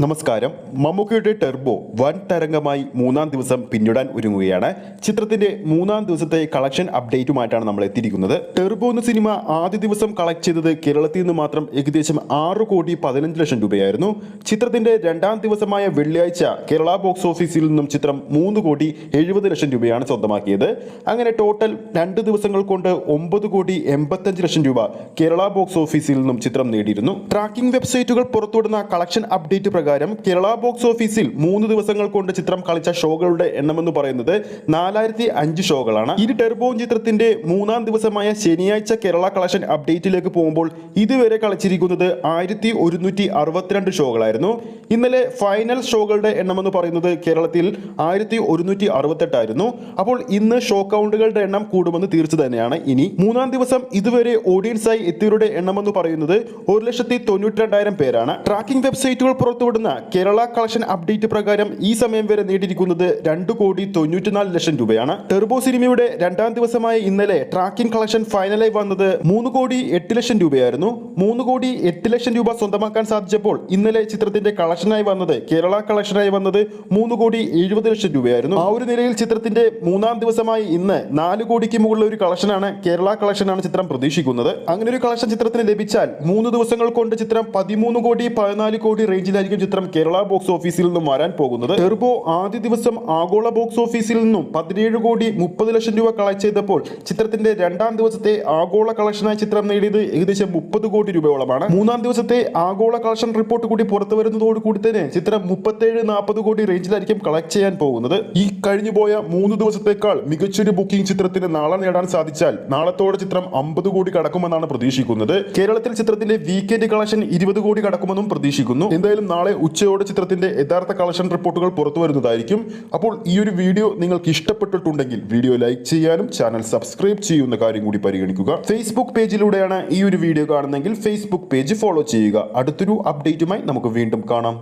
നമസ്കാരം. മമ്മൂക്കയുടെ ടെർബോ വൻ തരംഗമായി മൂന്നാം ദിവസം പിന്നിടാൻ ഒരുങ്ങുകയാണ്. ചിത്രത്തിന്റെ മൂന്നാം ദിവസത്തെ കളക്ഷൻ അപ്ഡേറ്റുമായിട്ടാണ് നമ്മൾ എത്തിയിരിക്കുന്നത്. ടെർബോ എന്ന സിനിമ ആദ്യ ദിവസം കളക്ട് ചെയ്തത് കേരളത്തിൽ നിന്ന് മാത്രം ഏകദേശം 6,15,00,000 രൂപയായിരുന്നു. ചിത്രത്തിന്റെ രണ്ടാം ദിവസമായ വെള്ളിയാഴ്ച കേരള ബോക്സ് ഓഫീസിൽ നിന്നും ചിത്രം 3,70,00,000 രൂപയാണ് സ്വന്തമാക്കിയത്. അങ്ങനെ ടോട്ടൽ 2 ദിവസങ്ങൾ കൊണ്ട് 9,85,00,000 രൂപ കേരള ബോക്സ് ഓഫീസിൽ നിന്നും ചിത്രം നേടിയിരുന്നു. ട്രാക്കിംഗ് വെബ്സൈറ്റുകൾ പുറത്തുവിടുന്ന കളക്ഷൻ അപ്ഡേറ്റ് പ്രകാരം കേരള ബോക്സ് ഓഫീസിൽ 3 ദിവസങ്ങൾ കൊണ്ട് ചിത്രം കളിച്ച ഷോകളുടെ എണ്ണമെന്ന് പറയുന്നത് 4,005 ഷോകളാണ്. ഇനി ടെർബോ ചിത്രത്തിന്റെ മൂന്നാം ദിവസമായ ശനിയാഴ്ച കേരള കളക്ഷൻ അപ്ഡേറ്റിലേക്ക് പോകുമ്പോൾ ഇതുവരെ കളിച്ചിരിക്കുന്നത് 1,162 ഷോകളായിരുന്നു. ഇന്നലെ ഫൈനൽ ഷോകളുടെ എണ്ണമെന്ന് പറയുന്നത് കേരളത്തിൽ 1,168 ആയിരുന്നു. അപ്പോൾ ഇന്ന് ഷോ കൗണ്ടുകളുടെ എണ്ണം കൂടുമെന്ന് തീർച്ച തന്നെയാണ്. ഇനി മൂന്നാം ദിവസം ഇതുവരെ ഓഡിയൻസായി എത്തിയവരുടെ എണ്ണമെന്ന് പറയുന്നത് 1,92,000 പേരാണ്. ട്രാക്കിംഗ് വെബ്സൈറ്റുകൾ പുറത്തുവിടുന്ന കേരള കളക്ഷൻ അപ്ഡേറ്റ് പ്രകാരം ഈ സമയം വരെ നേടിയിരിക്കുന്നത് 2,94,00,000 രൂപയാണ്. ടെർബോ സിനിമയുടെ രണ്ടാം ദിവസമായ ഇന്നലെ ട്രാക്കിംഗ് കളക്ഷൻ ഫൈനലായി വന്നത് 3,08,00,000 രൂപയായിരുന്നു. 3,08,00,000 രൂപ സ്വന്തമാക്കാൻ സാധിച്ചപ്പോൾ ഇന്നലെ ചിത്രത്തിന്റെ കളക്ഷനായി വന്നത് കേരള കളക്ഷനായി വന്നത് 3,70,00,000 രൂപയായിരുന്നു. ആ ഒരു നിലയിൽ ചിത്രത്തിന്റെ മൂന്നാം ദിവസമായി ഇന്ന് 4 കോടിക്ക് മുകളിൽ ഒരു കളക്ഷനാണ് കേരള കളക്ഷനാണ് ചിത്രം പ്രതീക്ഷിക്കുന്നത്. അങ്ങനെ ഒരു കളക്ഷൻ ചിത്രത്തിന് ലഭിച്ചാൽ 3 ദിവസങ്ങൾ കൊണ്ട് ചിത്രം 13 കോടി 14 കോടി റേഞ്ചിലായിരിക്കും ചിത്രം കേരള ബോക്സ് ഓഫീസിൽ നിന്നും വരാൻ പോകുന്നത്. ടെർബോ ആദ്യ ദിവസം ആഗോള ബോക്സ് ഓഫീസിൽ നിന്നും 17 കോടി 30,00,000 രൂപ കളക്ട് ചെയ്തപ്പോൾ ചിത്രത്തിന്റെ രണ്ടാം ദിവസത്തെ ആഗോള കളക്ഷനായി ചിത്രം നേടിയത് ഏകദേശം 30 കോടി രൂപയോളമാണ്. മൂന്നാം ദിവസത്തെ ആഗോള കളക്ഷൻ റിപ്പോർട്ട് കൂടി പുറത്തു വരുന്നതോടുകൂടി തന്നെ ചിത്രം 37-40 കോടി റേഞ്ചിലായിരിക്കും കളക്ട് ചെയ്യാൻ പോകുന്നത്. ഈ കഴിഞ്ഞുപോയ 3 ദിവസത്തേക്കാൾ മികച്ചൊരു ബുക്കിംഗ് ചിത്രത്തിന് നാളെ നേടാൻ സാധിച്ചാൽ നാളത്തോടെ ചിത്രം 50 കോടി കടക്കുമെന്നാണ് പ്രതീക്ഷിക്കുന്നത്. കേരളത്തിൽ ചിത്രത്തിന്റെ വീക്കെൻഡ് കളക്ഷൻ 20 കോടി കടക്കുമെന്നും പ്രതീക്ഷിക്കുന്നു. എന്തായാലും നാളെ ഉച്ചയോടെ ചിത്രത്തിന്റെ യഥാർത്ഥ കളക്ഷൻ റിപ്പോർട്ടുകൾ പുറത്തു വരുന്നതായിരിക്കും. അപ്പോൾ ഈ ഒരു വീഡിയോ നിങ്ങൾക്ക് ഇഷ്ടപ്പെട്ടിട്ടുണ്ടെങ്കിൽ വീഡിയോ ലൈക്ക് ചെയ്യാനും ചാനൽ സബ്സ്ക്രൈബ് ചെയ്യുന്ന കാര്യം കൂടി പരിഗണിക്കുക. ഫേസ്ബുക്ക് പേജിലൂടെയാണ് ഈ ഒരു വീഡിയോ കാണുന്നതെങ്കിൽ ഫേസ്ബുക്ക് പേജ് ഫോളോ ചെയ്യുക. അടുത്തൊരു അപ്ഡേറ്റുമായി നമുക്ക് വീണ്ടും കാണാം.